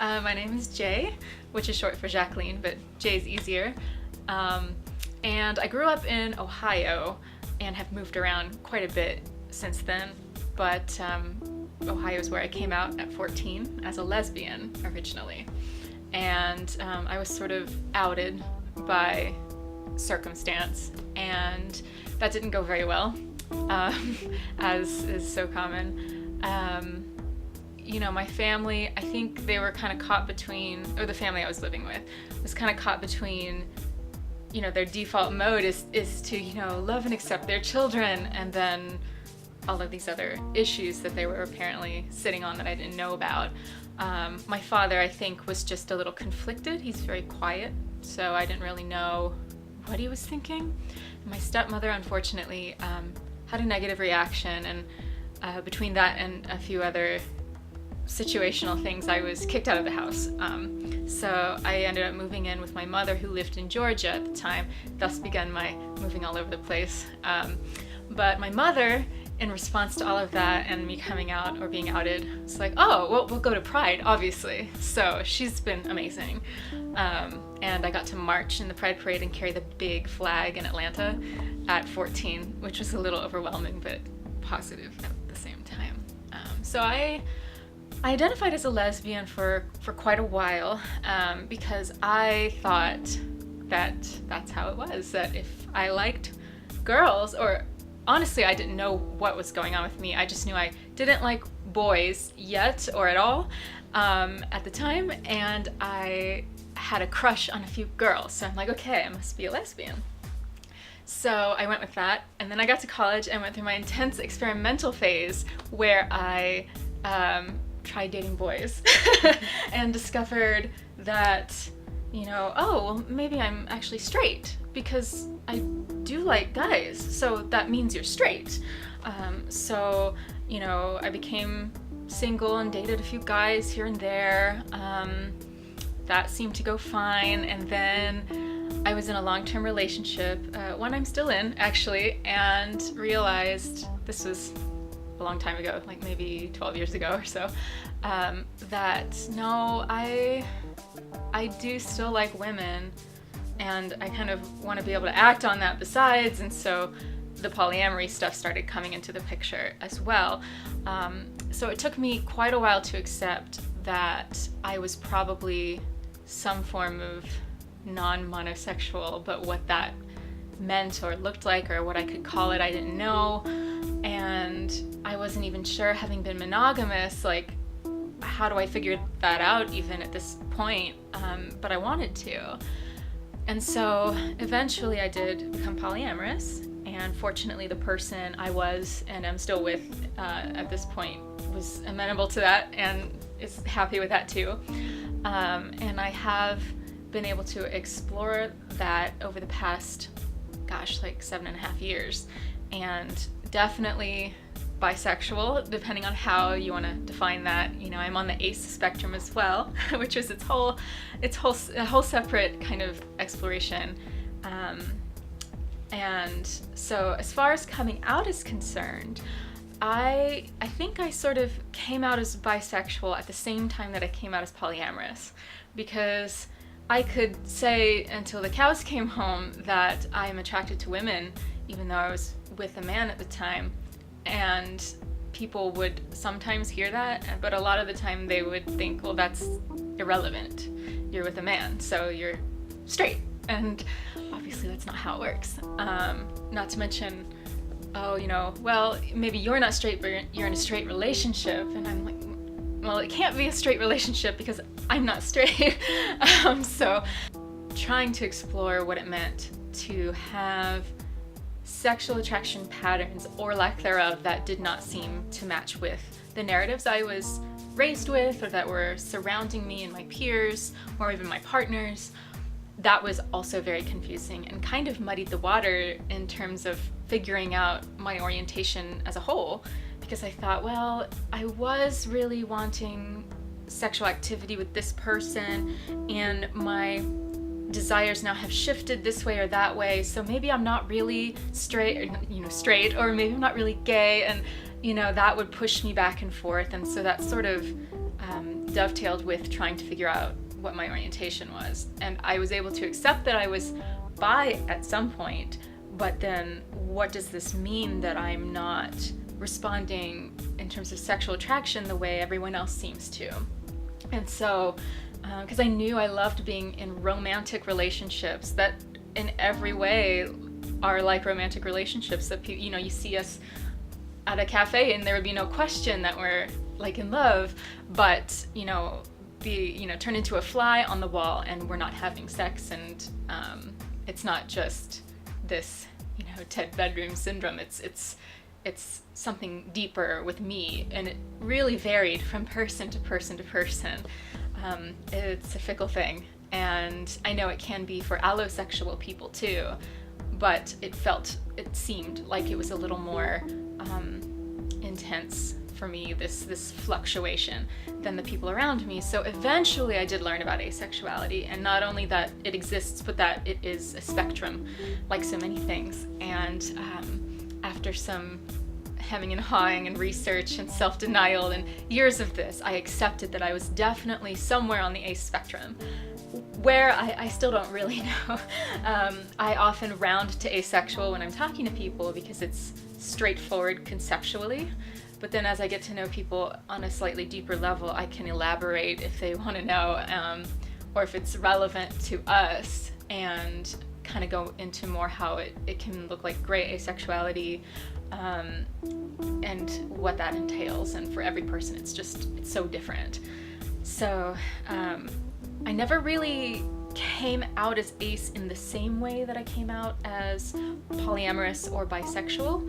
My name is Jay, which is short for Jacqueline, but Jay is easier. And I grew up in Ohio and have moved around quite a bit since then, but Ohio is where I came out at 14 as a lesbian originally. And I was sort of outed by circumstance, and that didn't go very well, as is so common. My family, I think they were kind of caught between, or the family I was living with was kind of caught between, their default mode is to, love and accept their children, and then all of these other issues that they were apparently sitting on that I didn't know about. My father, I think, was just a little conflicted. He's very quiet, so I didn't really know what he was thinking. My stepmother, unfortunately, had a negative reaction, and between that and a few other situational things, I was kicked out of the house. So I ended up moving in with my mother, who lived in Georgia at the time, thus began my moving all over the place. But my mother, in response to all of that and me coming out or being outed, was like, oh, well, we'll go to Pride, obviously. So she's been amazing. And I got to march in the Pride Parade and carry the big flag in Atlanta at 14, which was a little overwhelming, but positive at the same time. So I identified as a lesbian for quite a while, because I thought that that's how it was, that if I liked girls, or honestly, I didn't know what was going on with me. I just knew I didn't like boys yet or at all at the time, and I had a crush on a few girls. So I'm like, okay, I must be a lesbian. So I went with that, and then I got to college and went through my intense experimental phase where I tried dating boys and discovered that, well, maybe I'm actually straight because I do like guys, so that means you're straight. So I became single and dated a few guys here and there. That seemed to go fine, and then I was in a long-term relationship, one I'm still in actually, and realized, this was a long time ago, like maybe 12 years ago or so, that no, I do still like women, and I kind of want to be able to act on that besides, and so the polyamory stuff started coming into the picture as well. So it took me quite a while to accept that I was probably some form of non-monosexual, but what that meant or looked like or what I could call it, I didn't know. And I wasn't even sure, having been monogamous, like, how do I figure that out even at this point? But I wanted to. And so eventually I did become polyamorous, and fortunately the person I was and am still with at this point was amenable to that and is happy with that too. And I have been able to explore that over the past, like 7.5 years, and definitely bisexual, depending on how you want to define that. I'm on the ace spectrum as well, which is a whole separate kind of exploration. And so as far as coming out is concerned, I think I sort of came out as bisexual at the same time that I came out as polyamorous, because I could say until the cows came home that I am attracted to women, even though I was with a man at the time. And people would sometimes hear that, but a lot of the time they would think, well, that's irrelevant. You're with a man, so you're straight. And obviously that's not how it works. Not to mention, well, maybe you're not straight, but you're in a straight relationship. And I'm like, well, it can't be a straight relationship because I'm not straight. So trying to explore what it meant to have sexual attraction patterns or lack thereof that did not seem to match with the narratives I was raised with or that were surrounding me and my peers or even my partners, that was also very confusing and kind of muddied the water in terms of figuring out my orientation as a whole, because I thought, well, I was really wanting sexual activity with this person and my desires now have shifted this way or that way, so maybe I'm not really straight, or maybe I'm not really gay, and that would push me back and forth. And so that sort of dovetailed with trying to figure out what my orientation was. And I was able to accept that I was bi at some point, but then what does this mean that I'm not responding in terms of sexual attraction the way everyone else seems to? And so, because I knew I loved being in romantic relationships that in every way are like romantic relationships that you see us at a cafe and there would be no question that we're like in love, but turn into a fly on the wall and we're not having sex, and it's not just this 10 bedroom syndrome. It's something deeper with me, and it really varied from person to person to person. It's a fickle thing, and I know it can be for allosexual people too, but it seemed like it was a little more intense for me, this fluctuation, than the people around me. So eventually I did learn about asexuality, and not only that it exists, but that it is a spectrum, like so many things. And after some hemming and hawing and research and self-denial and years of this, I accepted that I was definitely somewhere on the ace spectrum. Where, I still don't really know. I often round to asexual when I'm talking to people because it's straightforward conceptually, but then as I get to know people on a slightly deeper level, I can elaborate if they want to know, or if it's relevant to us, and kind of go into more how it can look like gray asexuality, and what that entails. And for every person, it's so different. So I never really came out as ace in the same way that I came out as polyamorous or bisexual,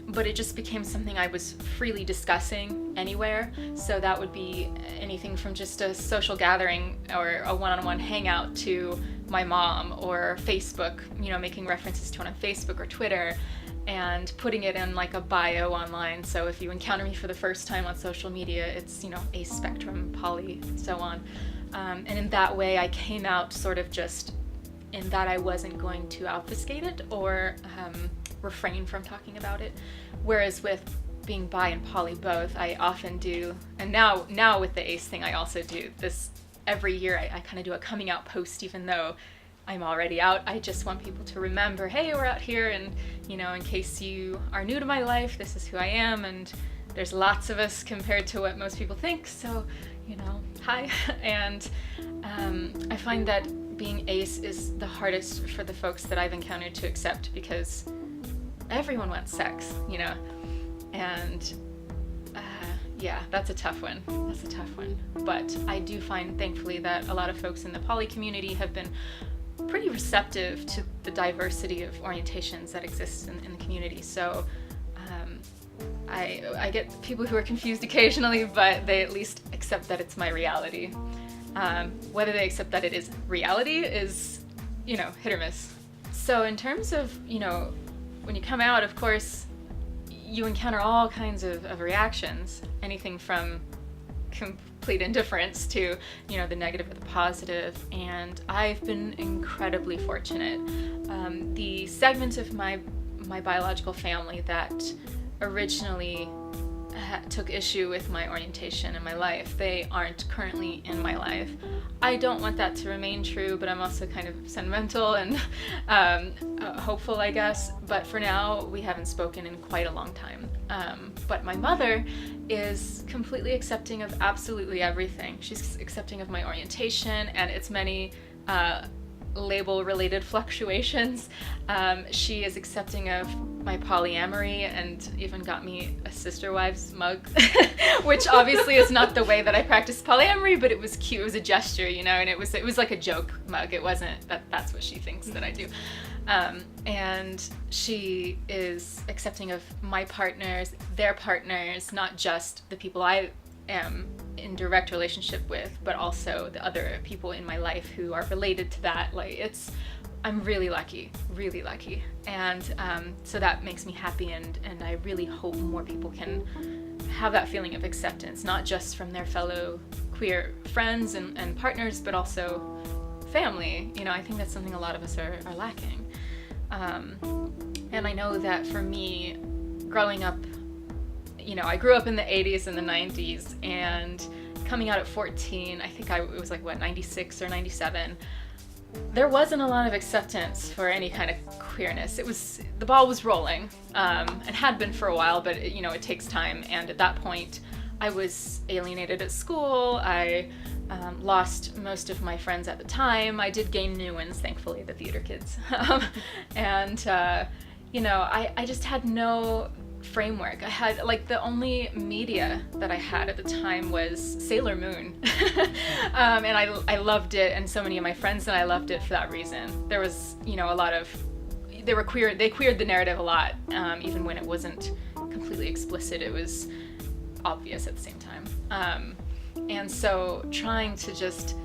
but it just became something I was freely discussing anywhere. So that would be anything from just a social gathering or a one-on-one hangout to my mom, or Facebook, making references to it on Facebook or Twitter, and putting it in like a bio online. So if you encounter me for the first time on social media, it's, ace spectrum, poly, so on. And in that way, I came out sort of just in that I wasn't going to obfuscate it or refrain from talking about it. Whereas with being bi and poly both, I often do, and now with the ace thing, I also do this every year. I kind of do a coming out post, even though I'm already out. I just want people to remember, hey, we're out here, and in case you are new to my life, this is who I am, and there's lots of us compared to what most people think, so hi. And I find that being ace is the hardest for the folks that I've encountered to accept, because everyone wants sex, and yeah, that's a tough one. But I do find, thankfully, that a lot of folks in the poly community have been pretty receptive to the diversity of orientations that exist in the community. So I get people who are confused occasionally, but they at least accept that it's my reality. Whether they accept that it is reality is, hit or miss. So in terms of, when you come out, of course, you encounter all kinds of reactions, anything from complete indifference to, the negative or the positive. And I've been incredibly fortunate. The segment of my biological family that originally took issue with my orientation in my life, they aren't currently in my life. I don't want that to remain true, but I'm also kind of sentimental and hopeful, I guess. But for now, we haven't spoken in quite a long time. But my mother is completely accepting of absolutely everything. She's accepting of my orientation and its many label-related fluctuations. She is accepting of my polyamory and even got me a Sister Wives mug, which obviously is not the way that I practice polyamory, but it was cute. It was a gesture, and it was like a joke mug. It wasn't that's what she thinks that I do. And she is accepting of my partners, their partners, not just the people I am in direct relationship with, but also the other people in my life who are related to that. I'm really lucky. And so that makes me happy, and I really hope more people can have that feeling of acceptance, not just from their fellow queer friends and partners, but also family. I think that's something a lot of us are lacking. And I know that for me, growing up, I grew up in the 80s and the 90s, and coming out at 14, I think it was like, what, 96 or 97, there wasn't a lot of acceptance for any kind of queerness. The ball was rolling, and had been for a while, but it takes time. And at that point, I was alienated at school. I lost most of my friends at the time. I did gain new ones, thankfully, the theater kids. And I just had no framework. I had, like, the only media that I had at the time was Sailor Moon. And I loved it, and so many of my friends and I loved it for that reason. There was, a lot of, they queered the narrative a lot, even when it wasn't completely explicit. It was obvious at the same time. And so trying to just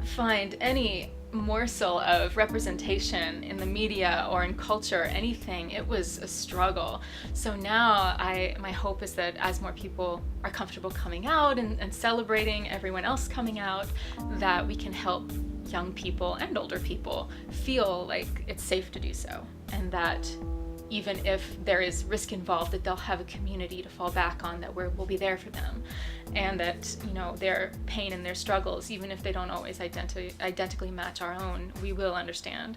find any morsel of representation in the media or in culture or anything, it was a struggle. So now my hope is that as more people are comfortable coming out and celebrating everyone else coming out, that we can help young people and older people feel like it's safe to do so, and that even if there is risk involved, that they'll have a community to fall back on, that we'll be there for them, and that their pain and their struggles, even if they don't always identically match our own, we will understand.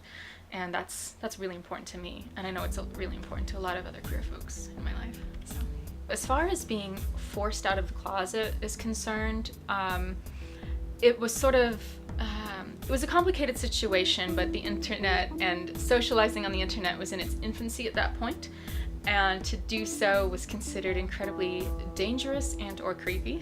And that's really important to me, and I know it's really important to a lot of other queer folks in my life. So, as far as being forced out of the closet is concerned, it was sort of it was a complicated situation, but the internet and socializing on the internet was in its infancy at that point, and to do so was considered incredibly dangerous and or creepy.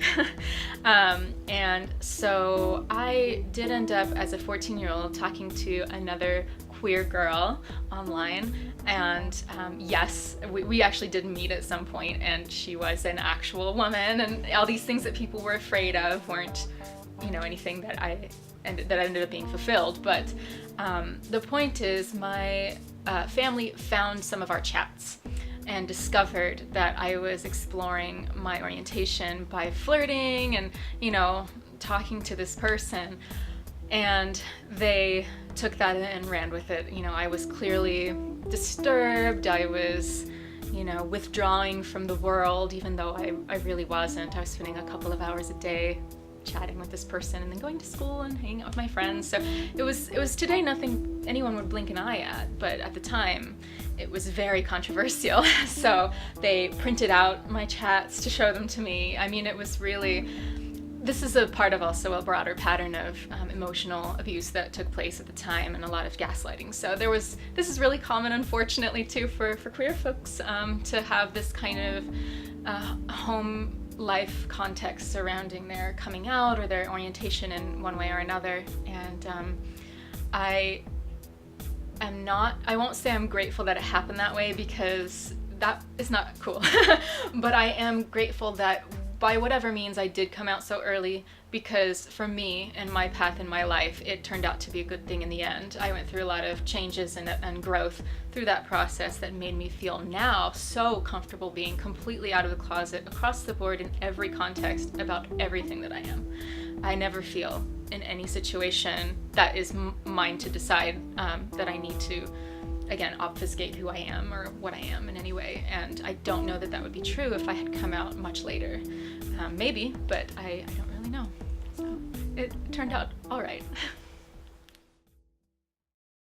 And so I did end up, as a 14-year-old, talking to another queer girl online, and yes, we actually did meet at some point, and she was an actual woman, and all these things that people were afraid of weren't anything that ended up being fulfilled. But the point is, my family found some of our chats and discovered that I was exploring my orientation by flirting and talking to this person, and they took that and ran with it. I was clearly disturbed. I was withdrawing from the world, even though I really wasn't. I was spending a couple of hours a day chatting with this person and then going to school and hanging out with my friends. So it was today nothing anyone would blink an eye at, but at the time it was very controversial. So they printed out my chats to show them to me. I mean, it was really, this is a part of also a broader pattern of emotional abuse that took place at the time, and a lot of gaslighting. So this is really common, unfortunately, too, for queer folks, to have this kind of home life context surrounding their coming out or their orientation in one way or another. And I won't say I'm grateful that it happened that way, because that is not cool. But I am grateful that by whatever means I did come out so early, because for me and my path in my life, it turned out to be a good thing in the end. I went through a lot of changes and growth through that process that made me feel now so comfortable being completely out of the closet across the board in every context about everything that I am. I never feel in any situation that is mine to decide that I need to, again, obfuscate who I am or what I am in any way. And I don't know that that would be true if I had come out much later. Maybe, but I don't really know. So it turned out all right.